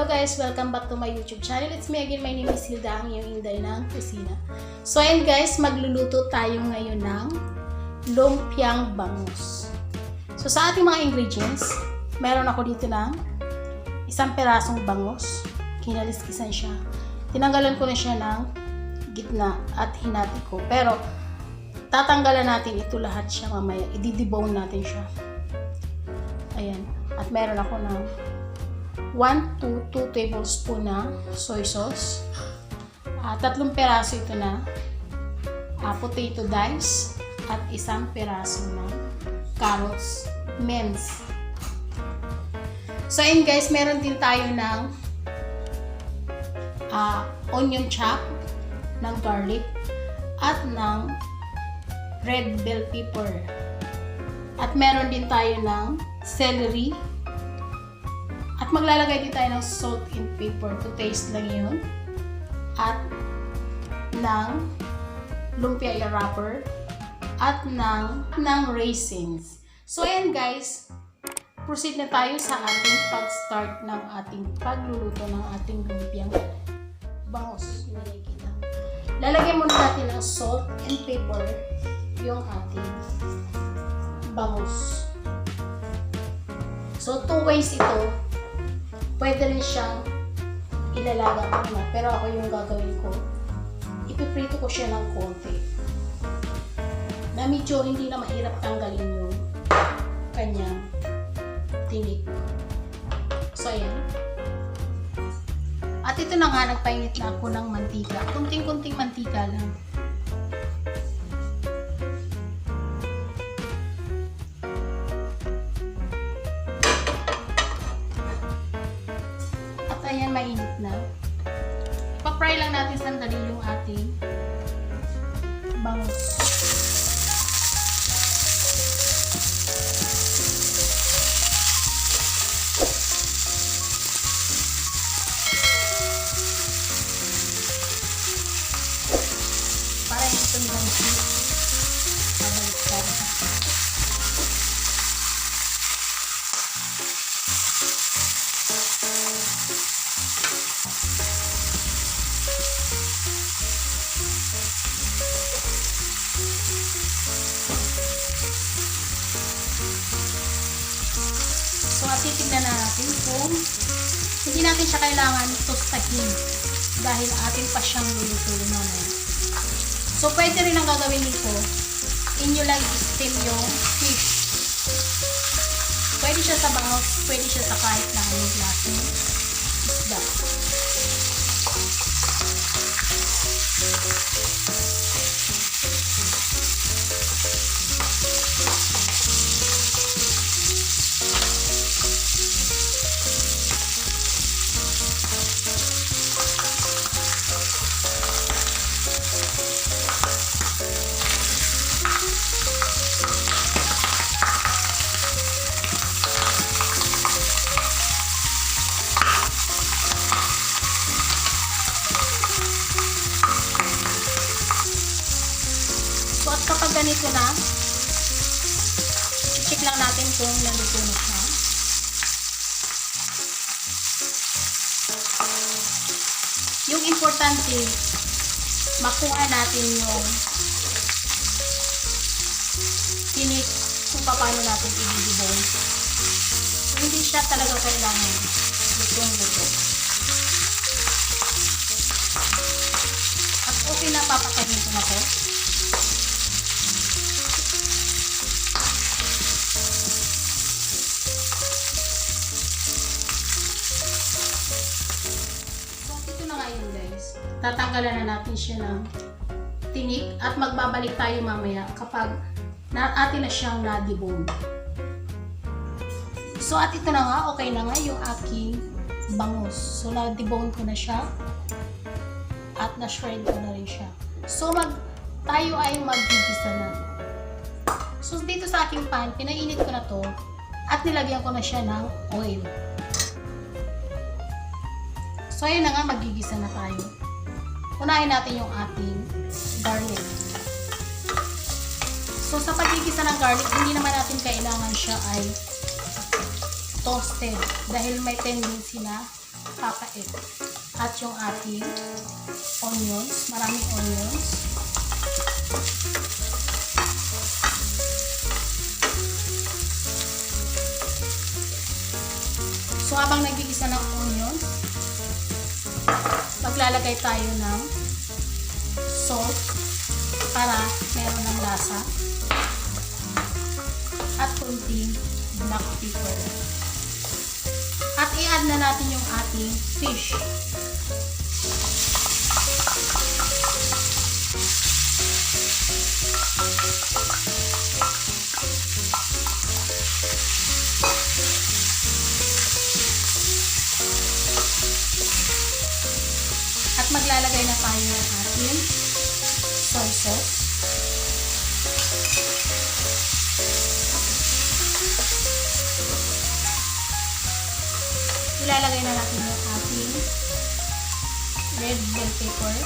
Hello guys, welcome back to my YouTube channel. It's me again, my name is Hilda, ang iyong Hilda ng kusina. So ayun guys, magluluto tayo ngayon ng Lumpiang Bangus. So sa ating mga ingredients, meron ako dito ng isang perasong bangus. Kinaliskisan siya. Tinanggalan ko na siya ng gitna at hinati ko. Pero tatanggalan natin ito lahat siya mamaya. I-debone natin siya. Ayan. At meron ako ng 1 to 2 tablespoon na soy sauce. 3 peraso ito na potato dice at 1 peraso na carots mince. So ayun guys, meron din tayo ng onion chop, ng garlic at ng red bell pepper. At meron din tayo ng celery. At maglalagay din tayo ng salt and pepper to taste lang yun. At ng lumpia wrapper. At ng raisins. So ayan guys, proceed na tayo sa ating pag-start ng ating pagluluto ng ating lumpiang bangus. Lalagyan muna natin ng salt and pepper yung ating bangus. So 2 ways ito. Pwede rin siyang ilalaga muna. Pero ako yung gagawin ko, ipiprito ko siya ng konti. Na medyo hindi na mahirap tanggalin yung kanyang tinik. So ayan. At ito na nga, nagpainit na ako ng mantika. Kunting-kunting mantika lang. Ayan, mainit na. Pa-fry lang natin sandali yung ating bangus. Para yung tumilang sweet. Mabaliktad. So, titignan na natin kung hindi natin siya kailangan tostahin dahil atin pa siyang lulutuin mamaya. So, pwede rin ang gagawin nito, inyo lang i-steam yung fish. Pwede siya sa bangus, pwede siya sa kahit na anong klaseng isda. So, at kapag ganito na, check lang natin kung naluto na siya. Yung importante, makuha natin yung tinik kung paano natin i-debone. So, hindi siya talaga kailangan lutong-luto. At okay na, papatayin ko na ko. Tatanggalan na natin siya ng tinik at magbabalik tayo mamaya kapag atin na siyang na-debone. So at ito na nga, okay na nga yung aking bangus. So na-debone ko na siya at na-shred ko na rin siya. So tayo ay mag-gigisa na. So dito sa aking pan, pinainit ko na to at nilagyan ko na siya ng oil. So ayun na nga, mag-gigisa na tayo. Unahin natin yung ating garlic. So, sa pagigisa ng garlic, hindi naman natin kailangan siya ay toasted dahil may tendency na papait. At yung ating onions, maraming onions. So habang nag-iisa ng onions, maglalagay tayo ng salt para meron ng lasa at kunting black pepper. At i-add na natin yung ating fish. At maglalagay na tayo ng ating soy sauce. Ilalagay na natin yung ating red bell pepper.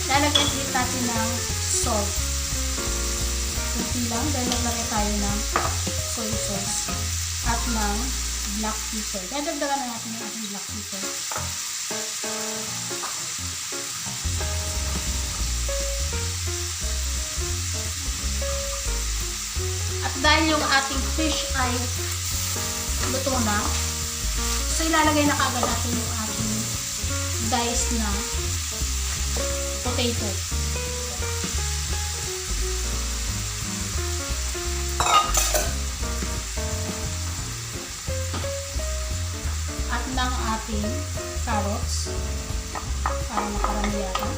Lalagyan din natin ng salt. Kunti lang dahil maglagay tayo ng soy sauce at ng black pepper. Dadagdagan na natin yung ating black pepper. At dahil yung ating fish ay luto na, so ilalagay na kaagad natin yung ating diced na potato. At ng ating carrots para makarami yata.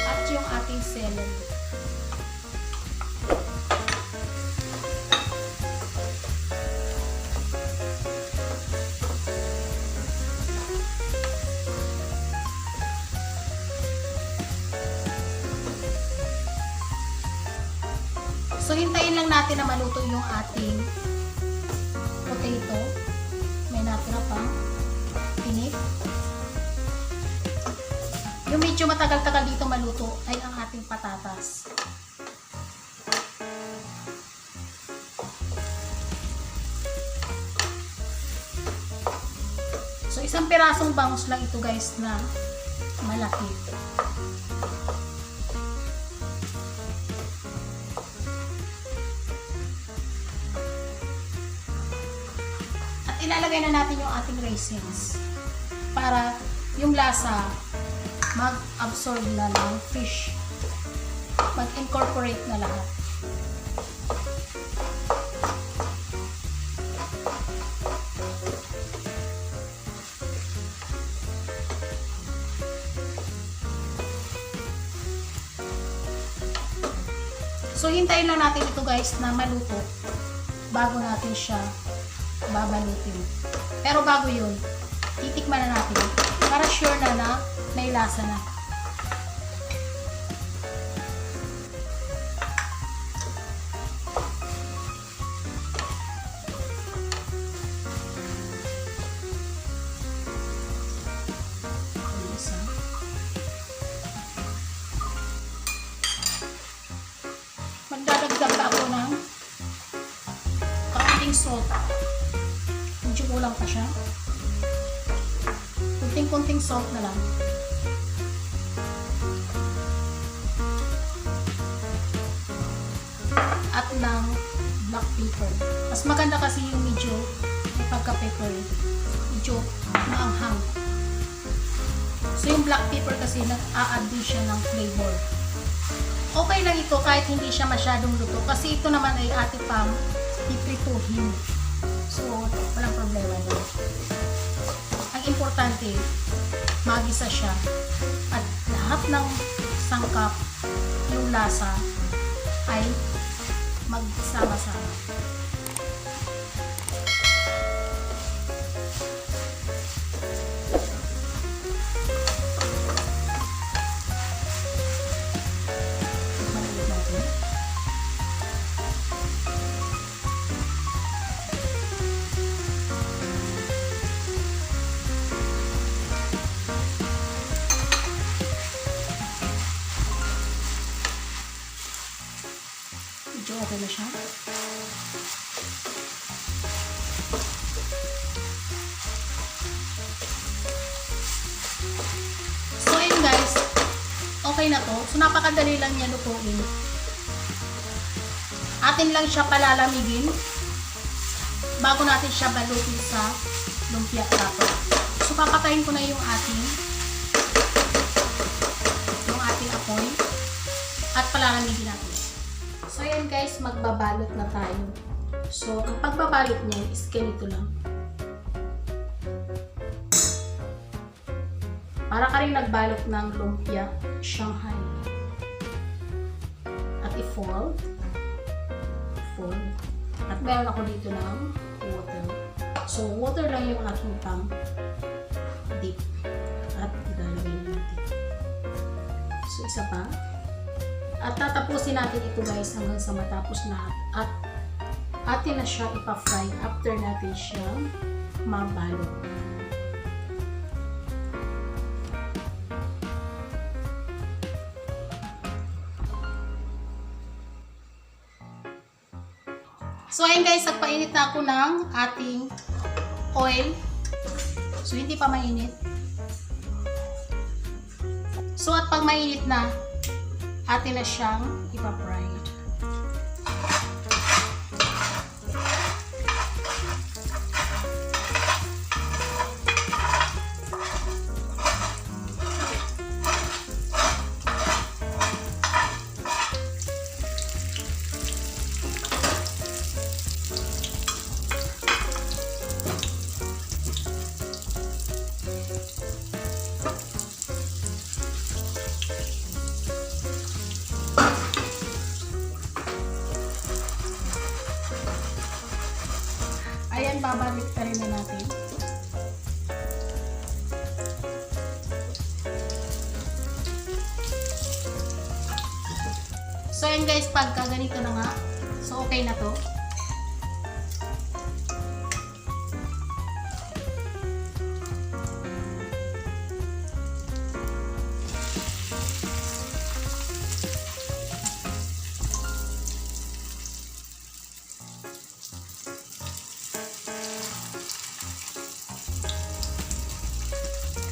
At yung ating celery. So, hintayin lang natin na maluto yung ating potato. May natira pang tinik. Yung medyo matagal-tagal dito maluto ay ang ating patatas. So, isang pirasong bangus lang ito guys na malaki. Ilalagay na natin yung ating raisins para yung lasa mag-absorb na ng fish, mag-incorporate na lahat. So hintayin lang natin ito guys na maluto bago natin siya babalutin. Pero bago yun, titikman na natin para sure na may lasa na. Magdadagdag ako ng kaunting salt. Kulang pa siya. Kunting-kunting salt na lang. At ng black pepper. Mas maganda kasi yung medyo may pagka-pepper. Medyo maanghang. So yung black pepper kasi nag-a-add din siya ng flavor. Okay lang ito kahit hindi siya masyadong luto. Kasi ito naman ay ate pang iprituhin. So, walang problema doon. Ang importante, magisa siya at lahat ng sangkap, yung lasa ay magsama-sama. Okay na siya. So ayun guys, okay na to. So napakadali lang niya lutuin. Atin lang siya palalamigin bago natin siya balutin sa lumpia plato. So papatayin ko na yung ating apoy at palalamigin natin. So ayan guys, magbabalot na tayo. So ang pagbabalot niya is ganito lang. Para ka rin nagbalot ng lumpia Shanghai. At i-fold. At meron ako dito ng water. So water lang yung aking pang dip. At ilalagay natin. So isa pa. At tatapusin natin ito guys hanggang sa matapos lahat. At atin na siya ipa-fry after natin siya mabalot. So ayun guys, nagpainit na ako ng ating oil. So hindi pa mainit. So at pag mainit na, atin na siyang ipa-fry. Ayan, babalik ka rin na natin. So, ayan guys, pagka ganito na nga, so okay na to.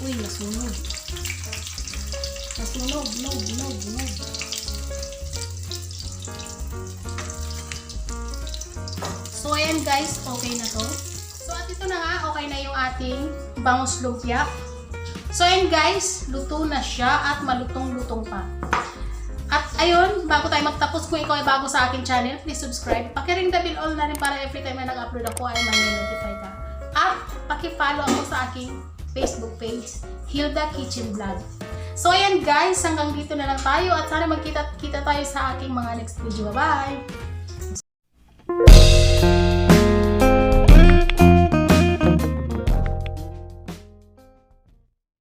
Uy, nasunog. Nasunog, nog. So, ayan guys, okay na to. So, at ito na nga, okay na yung ating bangus lumpia. So, ayan guys, luto na siya at malutong-lutong pa. At ayun, bago tayo magtapos, kung ikaw ay bago sa aking channel, please subscribe. Paki-ring the bell all na rin para every time na nag-upload ako ay may-notify ka. At paki-follow ako sa aking Facebook page, Hilda Kitchen Vlog. So ayan guys, hanggang dito na lang tayo at sana magkita-kita tayo sa aking mga next video. Bye!